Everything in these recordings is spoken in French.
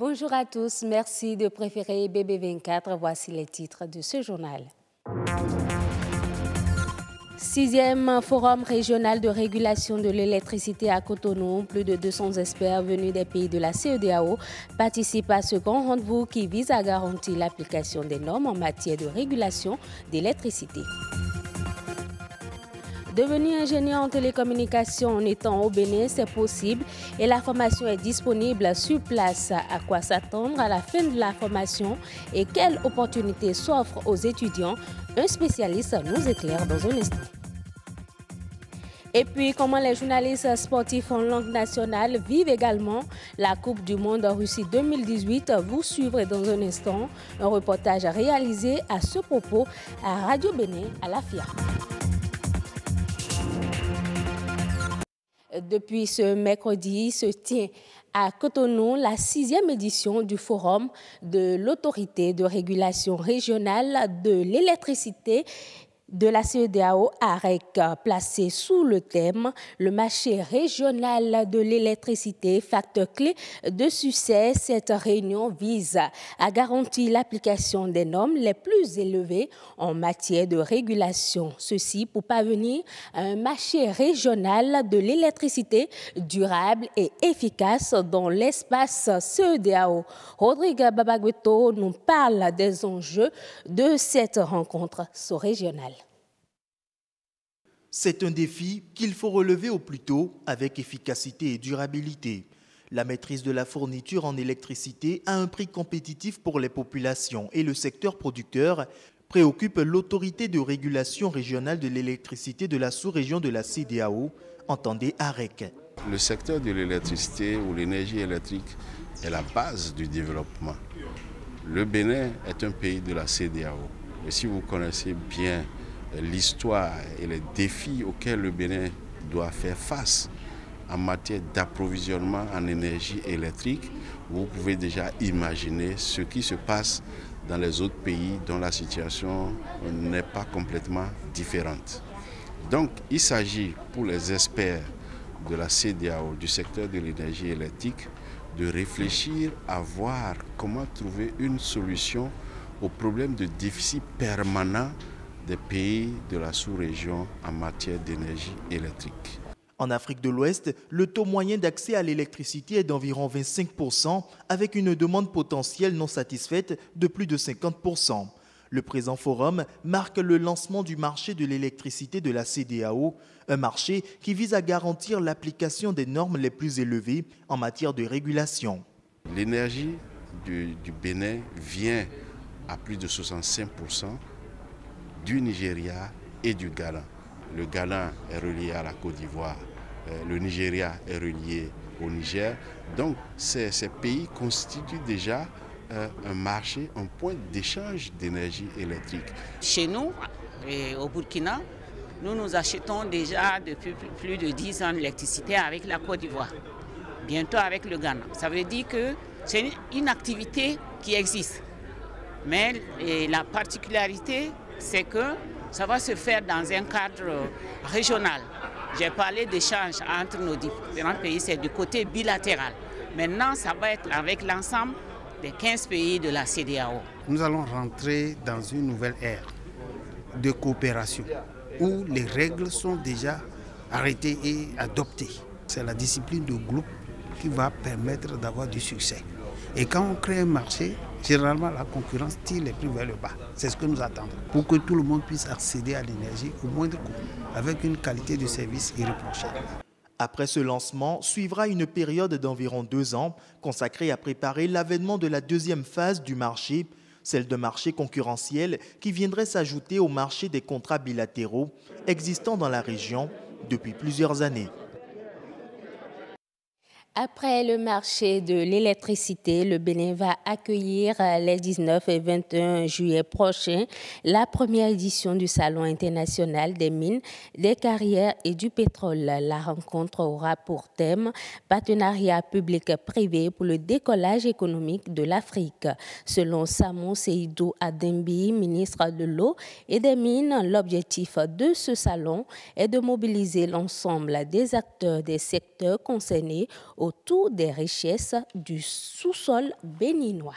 Bonjour à tous, merci de préférer BB24. Voici les titres de ce journal. 6e Forum régional de régulation de l'électricité à Cotonou. Plus de 200 experts venus des pays de la CEDEAO participent à ce grand rendez-vous qui vise à garantir l'application des normes en matière de régulation d'électricité. Devenir ingénieur en télécommunications en étant au Bénin, c'est possible et la formation est disponible sur place. À quoi s'attendre à la fin de la formation et quelles opportunités s'offrent aux étudiants? Un spécialiste nous éclaire dans un instant. Et puis, comment les journalistes sportifs en langue nationale vivent également la Coupe du Monde en Russie 2018. Vous suivrez dans un instant un reportage réalisé à ce propos à Radio Bénin à la FIA. Depuis ce mercredi se tient à Cotonou la 6e édition du Forum de l'autorité de régulation régionale de l'électricité de la CEDEAO AREC, placé sous le thème « Le marché régional de l'électricité, facteur clé de succès ». Cette réunion vise à garantir l'application des normes les plus élevées en matière de régulation. Ceci pour parvenir à un marché régional de l'électricité durable et efficace dans l'espace CEDEAO. Rodrigue Babagweto nous parle des enjeux de cette rencontre sous-régionale. C'est un défi qu'il faut relever au plus tôt avec efficacité et durabilité. La maîtrise de la fourniture en électricité à un prix compétitif pour les populations et le secteur producteur préoccupe l'autorité de régulation régionale de l'électricité de la sous-région de la CEDEAO, entendez AREC. Le secteur de l'électricité ou l'énergie électrique est la base du développement. Le Bénin est un pays de la CEDEAO. Et si vous connaissez bien l'histoire et les défis auxquels le Bénin doit faire face en matière d'approvisionnement en énergie électrique, vous pouvez déjà imaginer ce qui se passe dans les autres pays dont la situation n'est pas complètement différente. Donc, il s'agit pour les experts de la CEDEAO, du secteur de l'énergie électrique, de réfléchir à voir comment trouver une solution au problème de déficit permanent des pays de la sous-région en matière d'énergie électrique. En Afrique de l'Ouest, le taux moyen d'accès à l'électricité est d'environ 25%, avec une demande potentielle non satisfaite de plus de 50%. Le présent forum marque le lancement du marché de l'électricité de la CEDEAO, un marché qui vise à garantir l'application des normes les plus élevées en matière de régulation. L'énergie du Bénin vient à plus de 65% du Nigeria et du Ghana. Le Ghana est relié à la Côte d'Ivoire, le Nigeria est relié au Niger. Donc ces pays constituent déjà un marché, un point d'échange d'énergie électrique. Chez nous, au Burkina, nous achetons déjà depuis plus de 10 ans l'électricité avec la Côte d'Ivoire, bientôt avec le Ghana. Ça veut dire que c'est une activité qui existe. Mais la particularité, c'est que ça va se faire dans un cadre régional. J'ai parlé d'échange entre nos différents pays, c'est du côté bilatéral. Maintenant, ça va être avec l'ensemble des 15 pays de la CEDEAO. Nous allons rentrer dans une nouvelle ère de coopération où les règles sont déjà arrêtées et adoptées. C'est la discipline de groupe qui va permettre d'avoir du succès. Et quand on crée un marché, généralement la concurrence tire les prix vers le bas. C'est ce que nous attendons pour que tout le monde puisse accéder à l'énergie au moindre coût, avec une qualité de service irréprochable. Après ce lancement, suivra une période d'environ 2 ans consacrée à préparer l'avènement de la deuxième phase du marché, celle de marché concurrentiel qui viendrait s'ajouter au marché des contrats bilatéraux existant dans la région depuis plusieurs années. Après le marché de l'électricité, le Bénin va accueillir les 19 et 21 juillet prochains la première édition du Salon international des mines, des carrières et du pétrole. La rencontre aura pour thème « Partenariat public-privé pour le décollage économique de l'Afrique ». Selon Samou Seydou Adembi, ministre de l'eau et des mines, l'objectif de ce salon est de mobiliser l'ensemble des acteurs des secteurs concernés autour des richesses du sous-sol béninois.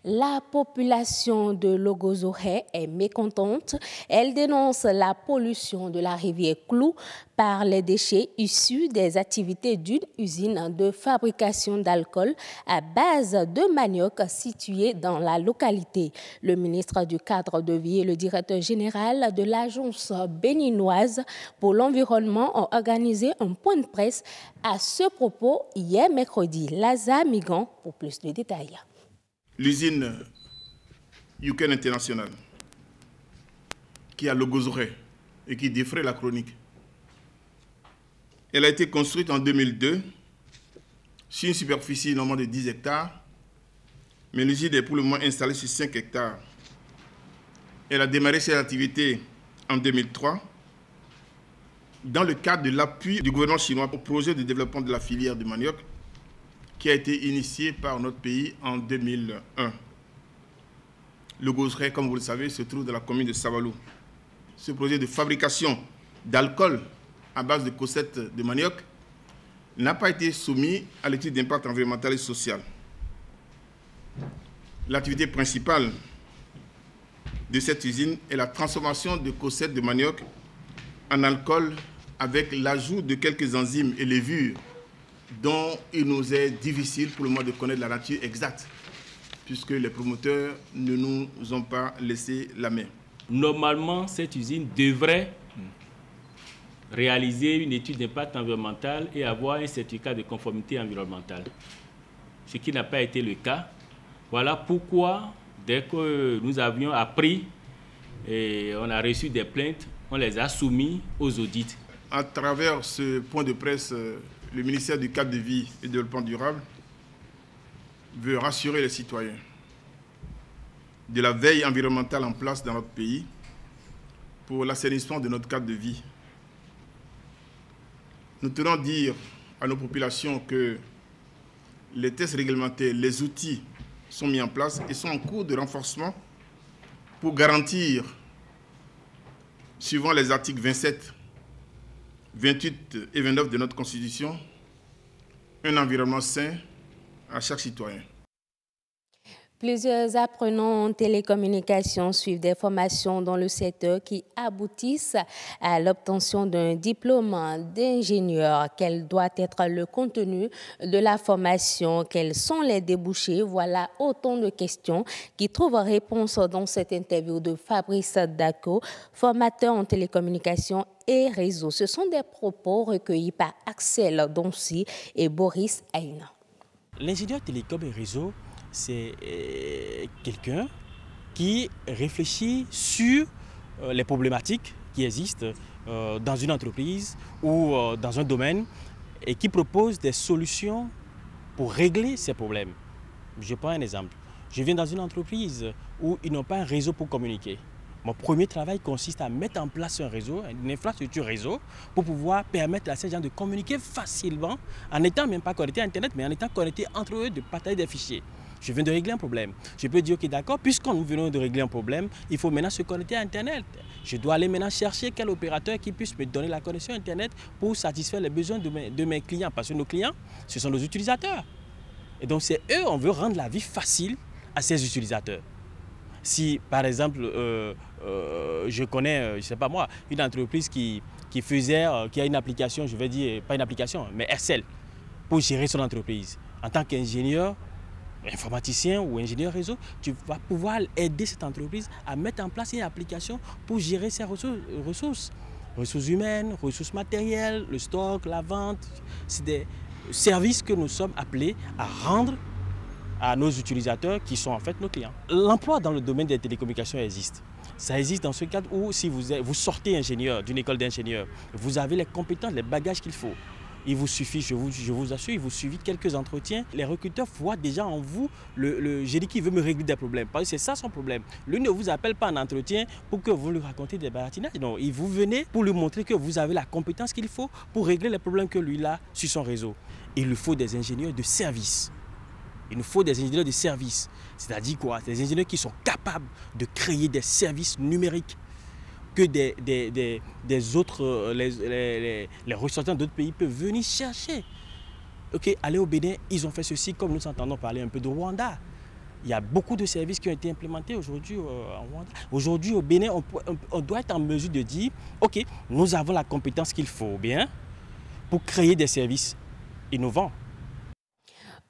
La population de Logozoré est mécontente. Elle dénonce la pollution de la rivière Clou par les déchets issus des activités d'une usine de fabrication d'alcool à base de manioc située dans la localité. Le ministre du Cadre de vie et le directeur général de l'Agence béninoise pour l'environnement ont organisé un point de presse à ce propos hier mercredi. Laza Migan pour plus de détails. L'usine Yuken International, qui est à Logozoré et qui défraie la chronique. Elle a été construite en 2002 sur une superficie normalement de 10 hectares, mais l'usine est pour le moment installée sur 5 hectares. Elle a démarré ses activités en 2003 dans le cadre de l'appui du gouvernement chinois au projet de développement de la filière du manioc, qui a été initié par notre pays en 2001. Logozoré, comme vous le savez, se trouve dans la commune de Savalou. Ce projet de fabrication d'alcool à base de cossettes de manioc n'a pas été soumis à l'étude d'impact environnemental et social. L'activité principale de cette usine est la transformation de cossettes de manioc en alcool avec l'ajout de quelques enzymes et levures dont il nous est difficile pour le moment de connaître la nature exacte, puisque les promoteurs ne nous ont pas laissé la main. Normalement, cette usine devrait réaliser une étude d'impact environnemental et avoir un certificat de conformité environnementale, ce qui n'a pas été le cas. Voilà pourquoi, dès que nous avions appris et on a reçu des plaintes, on les a soumis aux audits. À travers ce point de presse, le ministère du Cadre de vie et du développement durable veut rassurer les citoyens de la veille environnementale en place dans notre pays pour l'assainissement de notre cadre de vie. Nous tenons à dire à nos populations que les tests réglementaires, les outils sont mis en place et sont en cours de renforcement pour garantir, suivant les articles 27, 28 et 29 de notre Constitution, un environnement sain à chaque citoyen. Plusieurs apprenants en télécommunications suivent des formations dans le secteur qui aboutissent à l'obtention d'un diplôme d'ingénieur. Quel doit être le contenu de la formation? Quels sont les débouchés? Voilà autant de questions qui trouvent réponse dans cette interview de Fabrice Dako, formateur en télécommunications et réseaux. Ce sont des propos recueillis par Axel Donsi et Boris Aina. L'ingénieur télécom et réseau, c'est quelqu'un qui réfléchit sur les problématiques qui existent dans une entreprise ou dans un domaine et qui propose des solutions pour régler ces problèmes. Je prends un exemple. Je viens dans une entreprise où ils n'ont pas un réseau pour communiquer. Mon premier travail consiste à mettre en place un réseau, une infrastructure réseau, pour pouvoir permettre à ces gens de communiquer facilement, en n'étant même pas connectés à Internet, mais en étant connectés entre eux, de partager des fichiers. Je viens de régler un problème. Je peux dire, ok, d'accord, puisque nous venons de régler un problème, il faut maintenant se connecter à Internet. Je dois aller maintenant chercher quel opérateur qui puisse me donner la connexion Internet pour satisfaire les besoins de mes clients. Parce que nos clients, ce sont nos utilisateurs. Et donc, c'est eux, on veut rendre la vie facile à ces utilisateurs. Si, par exemple, je connais, je ne sais pas moi, une entreprise qui a une application, je vais dire, pas une application, mais Excel, pour gérer son entreprise. En tant qu'ingénieur, informaticien ou ingénieur réseau, tu vas pouvoir aider cette entreprise à mettre en place une application pour gérer ses ressources humaines, ressources matérielles, le stock, la vente. C'est des services que nous sommes appelés à rendre à nos utilisateurs qui sont en fait nos clients. L'emploi dans le domaine des télécommunications existe. Ça existe dans ce cadre où si vous sortez ingénieur d'une école d'ingénieur, vous avez les compétences, les bagages qu'il faut. Il vous suffit, je vous assure, il vous suffit quelques entretiens. Les recruteurs voient déjà en vous le génie qui veut me régler des problèmes. Parce que c'est ça son problème. Lui ne vous appelle pas en entretien pour que vous lui racontiez des baratinages. Non, vous venez pour lui montrer que vous avez la compétence qu'il faut pour régler les problèmes que lui a sur son réseau. Il lui faut des ingénieurs de service. Il nous faut des ingénieurs de service. C'est-à-dire quoi? Des ingénieurs qui sont capables de créer des services numériques que les ressortissants d'autres pays peuvent venir chercher. ok, allez au Bénin, ils ont fait ceci, comme nous entendons parler un peu de Rwanda. Il y a beaucoup de services qui ont été implémentés aujourd'hui en Rwanda. Aujourd'hui, au Bénin, on doit être en mesure de dire, ok, nous avons la compétence qu'il faut bien pour créer des services innovants.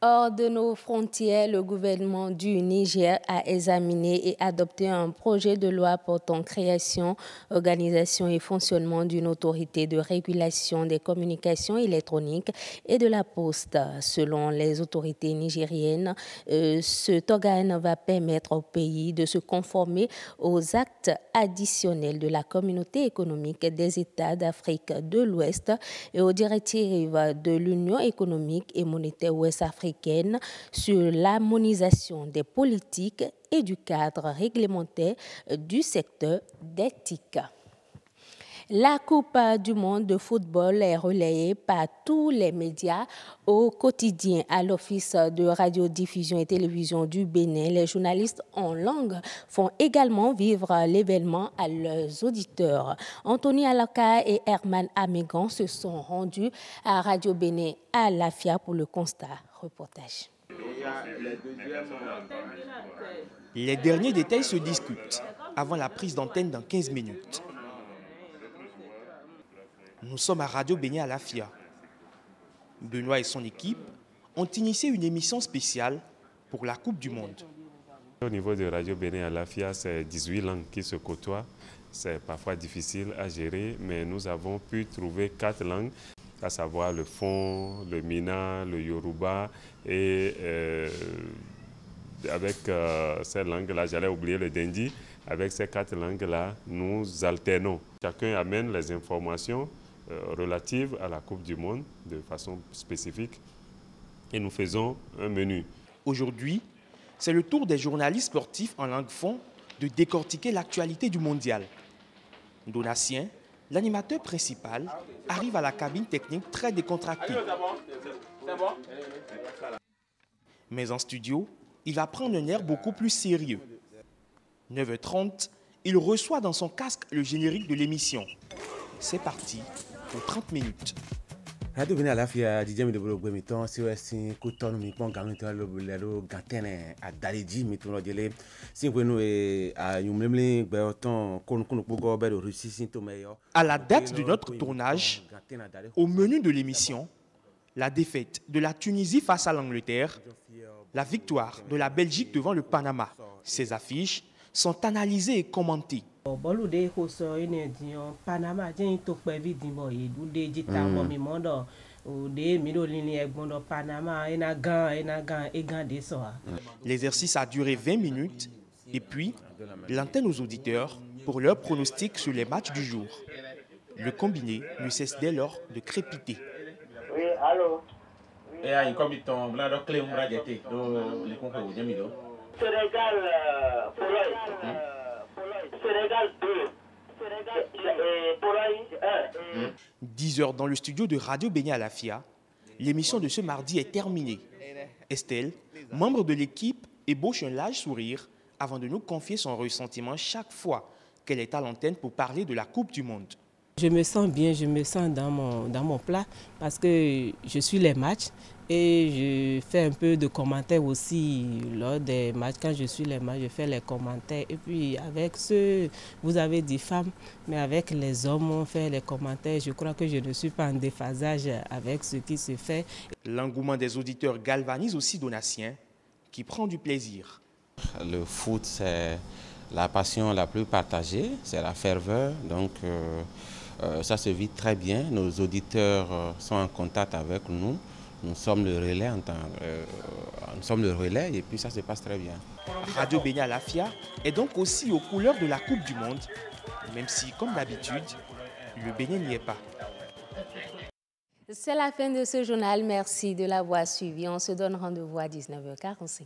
Hors de nos frontières, le gouvernement du Niger a examiné et adopté un projet de loi portant création, organisation et fonctionnement d'une autorité de régulation des communications électroniques et de la poste. Selon les autorités nigériennes, cet organe va permettre au pays de se conformer aux actes additionnels de la Communauté économique des États d'Afrique de l'Ouest et aux directives de l'Union économique et monétaire ouest-africaine sur l'harmonisation des politiques et du cadre réglementaire du secteur des TIC. La Coupe du monde de football est relayée par tous les médias au quotidien. À l'Office de radiodiffusion et télévision du Bénin, les journalistes en langue font également vivre l'événement à leurs auditeurs. Anthony Alaka et Herman Amégan se sont rendus à Radio Bénin à Lafia pour le constat. Reportage. Les derniers détails se discutent avant la prise d'antenne dans 15 minutes. Nous sommes à Radio Bénin à Lafia. Benoît et son équipe ont initié une émission spéciale pour la Coupe du Monde. Au niveau de Radio Bénin à Lafia, c'est 18 langues qui se côtoient. C'est parfois difficile à gérer, mais nous avons pu trouver 4 langues, à savoir le Fon, le Mina, le Yoruba et avec ces langues-là, j'allais oublier le Dendi, avec ces 4 langues-là, nous alternons. Chacun amène les informations relatives à la Coupe du Monde de façon spécifique et nous faisons un menu. Aujourd'hui, c'est le tour des journalistes sportifs en langue fon de décortiquer l'actualité du mondial. Donatien, l'animateur principal, arrive à la cabine technique très décontracté. Mais en studio, il va prendre un air beaucoup plus sérieux. 9h30, il reçoit dans son casque le générique de l'émission. C'est parti pour 30 minutes. Radio Bénin à Lafia, Didier Midobolo Gwemiton, COS, Kouton, Mipon, Gaminton, Lobulero, Gantene, à Daliji, Mitono Dele, Singweno et à Yumlemle, Béoton, Konukunukugo, Bédo, Russie, Sintomeyo. À la date de notre tournage, au menu de l'émission, la défaite de la Tunisie face à l'Angleterre, la victoire de la Belgique devant le Panama. Ces affiches sont analysées et commentées. L'exercice a duré 20 minutes et puis l'antenne aux auditeurs pour leur pronostic sur les matchs du jour. Le combiné ne cesse dès lors de crépiter. Oui, allô? Et comme ils t'ont blanc clé, on va jeter les concours au Djamido. Sénégal, Sénégal 2. Pologne 1. 10 heures dans le studio de Radio Bénin à Lafia. L'émission de ce mardi est terminée. Estelle, membre de l'équipe, ébauche un large sourire avant de nous confier son ressentiment chaque fois qu'elle est à l'antenne pour parler de la Coupe du Monde. Je me sens bien, je me sens dans mon plat parce que je suis les matchs et je fais un peu de commentaires aussi lors des matchs. Quand je suis les matchs, je fais les commentaires. Et puis avec ceux, vous avez dit femmes, mais avec les hommes, on fait les commentaires. Je crois que je ne suis pas en déphasage avec ce qui se fait. L'engouement des auditeurs galvanise aussi Donatien, qui prend du plaisir. Le foot, c'est la passion la plus partagée, c'est la ferveur. Donc, ça se vit très bien. Nos auditeurs sont en contact avec nous. Nous sommes le relais, nous sommes le relais et puis ça se passe très bien. Radio Bénin à Lafia est donc aussi aux couleurs de la Coupe du Monde, même si, comme d'habitude, le Bénin n'y est pas. C'est la fin de ce journal. Merci de l'avoir suivi. On se donne rendez-vous à 19h45.